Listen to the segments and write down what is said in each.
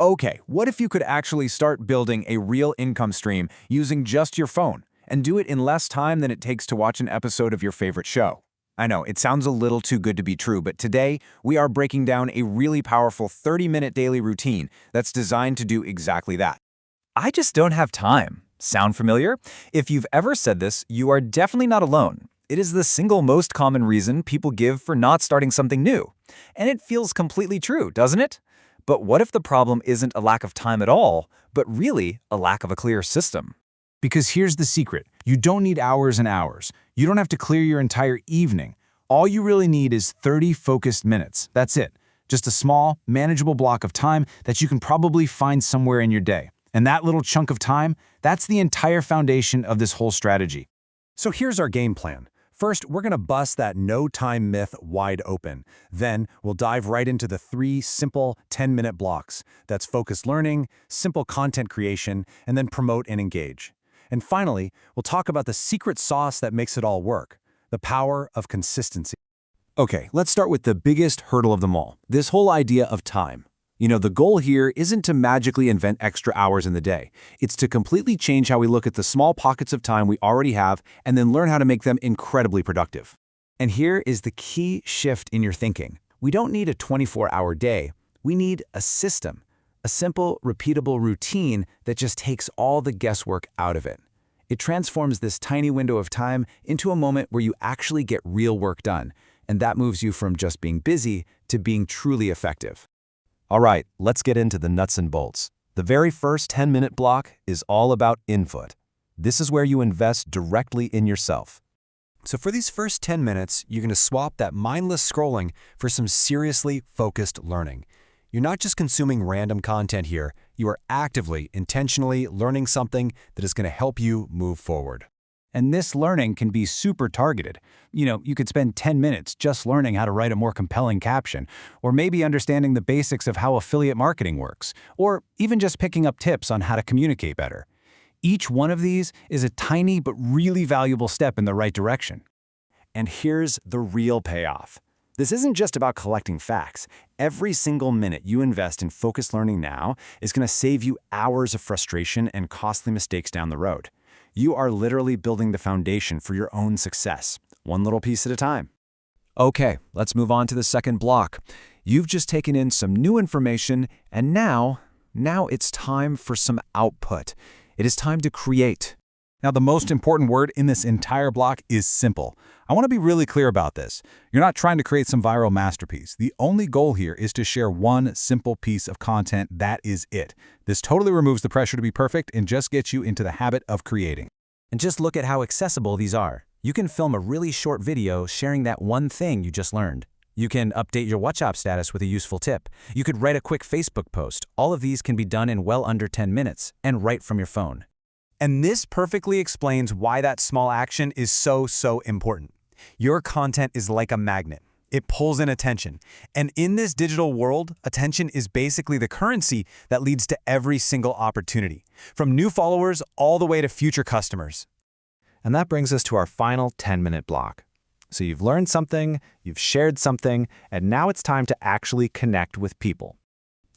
Okay, what if you could actually start building a real income stream using just your phone and do it in less time than it takes to watch an episode of your favorite show? I know, it sounds a little too good to be true, but today we are breaking down a really powerful 30-minute daily routine that's designed to do exactly that. I just don't have time. Sound familiar? If you've ever said this, you are definitely not alone. It is the single most common reason people give for not starting something new. And it feels completely true, doesn't it? But what if the problem isn't a lack of time at all, but really a lack of a clear system? Because here's the secret. You don't need hours and hours. You don't have to clear your entire evening. All you really need is 30 focused minutes. That's it. Just a small, manageable block of time that you can probably find somewhere in your day. And that little chunk of time, that's the entire foundation of this whole strategy. So here's our game plan. First, we're going to bust that no-time myth wide open. Then, we'll dive right into the 3 simple 10-minute blocks. That's focused learning, simple content creation, and then promote and engage. And finally, we'll talk about the secret sauce that makes it all work, the power of consistency. Okay, let's start with the biggest hurdle of them all, this whole idea of time. The goal here isn't to magically invent extra hours in the day. It's to completely change how we look at the small pockets of time we already have and then learn how to make them incredibly productive. And here is the key shift in your thinking. We don't need a 24-hour day. We need a system, a simple, repeatable routine that just takes all the guesswork out of it. It transforms this tiny window of time into a moment where you actually get real work done, and that moves you from just being busy to being truly effective. All right, let's get into the nuts and bolts. The very first 10-minute block is all about input. This is where you invest directly in yourself. So for these first 10 minutes, you're going to swap that mindless scrolling for some seriously focused learning. You're not just consuming random content here, you are actively, intentionally learning something that is going to help you move forward. And this learning can be super targeted. You could spend 10 minutes just learning how to write a more compelling caption, or maybe understanding the basics of how affiliate marketing works, or even just picking up tips on how to communicate better. Each one of these is a tiny but really valuable step in the right direction. And here's the real payoff. This isn't just about collecting facts. Every single minute you invest in focused learning now is going to save you hours of frustration and costly mistakes down the road. You are literally building the foundation for your own success, one little piece at a time. Okay, let's move on to the second block. You've just taken in some new information, and now it's time for some output. It is time to create. Now, the most important word in this entire block is simple. I want to be really clear about this. You're not trying to create some viral masterpiece. The only goal here is to share one simple piece of content. That is it. This totally removes the pressure to be perfect and just gets you into the habit of creating. And just look at how accessible these are. You can film a really short video sharing that one thing you just learned. You can update your WhatsApp status with a useful tip. You could write a quick Facebook post. All of these can be done in well under 10 minutes and right from your phone. And this perfectly explains why that small action is so important. Your content is like a magnet. It pulls in attention. And in this digital world, attention is basically the currency that leads to every single opportunity, from new followers all the way to future customers. And that brings us to our final 10-minute block. So you've learned something, you've shared something, and now it's time to actually connect with people.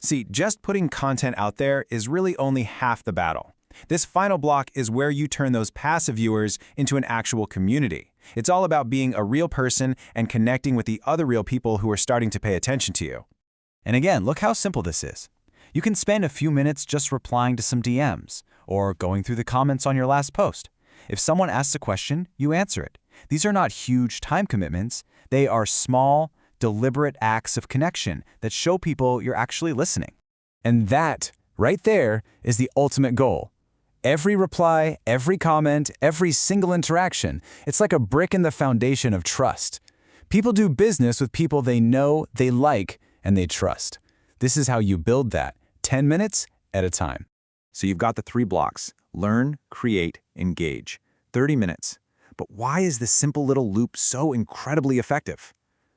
See, just putting content out there is really only half the battle. This final block is where you turn those passive viewers into an actual community. It's all about being a real person and connecting with the other real people who are starting to pay attention to you. And again, look how simple this is. You can spend a few minutes just replying to some DMs or going through the comments on your last post. If someone asks a question, you answer it. These are not huge time commitments. They are small, deliberate acts of connection that show people you're actually listening. And that, right there, is the ultimate goal. Every reply, every comment, every single interaction, it's like a brick in the foundation of trust. People do business with people they know, they like, and they trust. This is how you build that, 10 minutes at a time. So you've got the 3 blocks: learn, create, engage. 30 minutes. But why is this simple little loop so incredibly effective?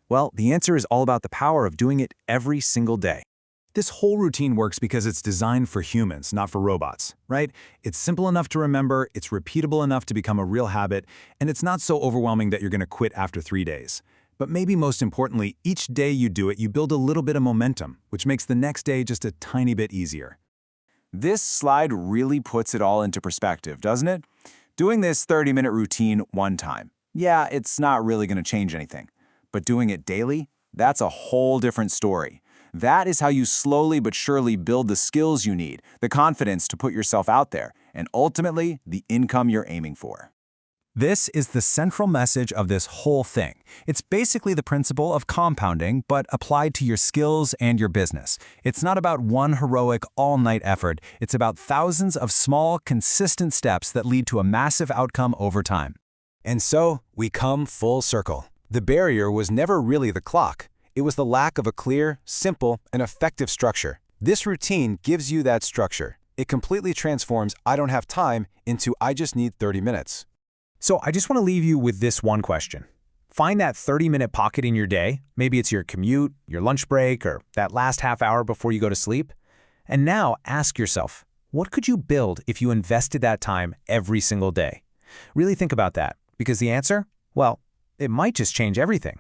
Well, the answer is all about the power of doing it every single day. This whole routine works because it's designed for humans, not for robots, right? It's simple enough to remember, it's repeatable enough to become a real habit, and it's not so overwhelming that you're going to quit after 3 days. But maybe most importantly, each day you do it, you build a little bit of momentum, which makes the next day just a tiny bit easier. This slide really puts it all into perspective, doesn't it? Doing this 30-minute routine one time, yeah, it's not really going to change anything. But doing it daily, that's a whole different story. That is how you slowly but surely build the skills you need, the confidence to put yourself out there, and ultimately, the income you're aiming for. This is the central message of this whole thing. It's basically the principle of compounding, but applied to your skills and your business. It's not about one heroic all-night effort. It's about thousands of small, consistent steps that lead to a massive outcome over time. And so, we come full circle. The barrier was never really the clock. It was the lack of a clear, simple, and effective structure. This routine gives you that structure. It completely transforms "I don't have time" into "I just need 30 minutes." So I just want to leave you with this one question. Find that 30-minute pocket in your day. Maybe it's your commute, your lunch break, or that last half hour before you go to sleep. And now ask yourself, what could you build if you invested that time every single day? Really think about that, because the answer, well, it might just change everything.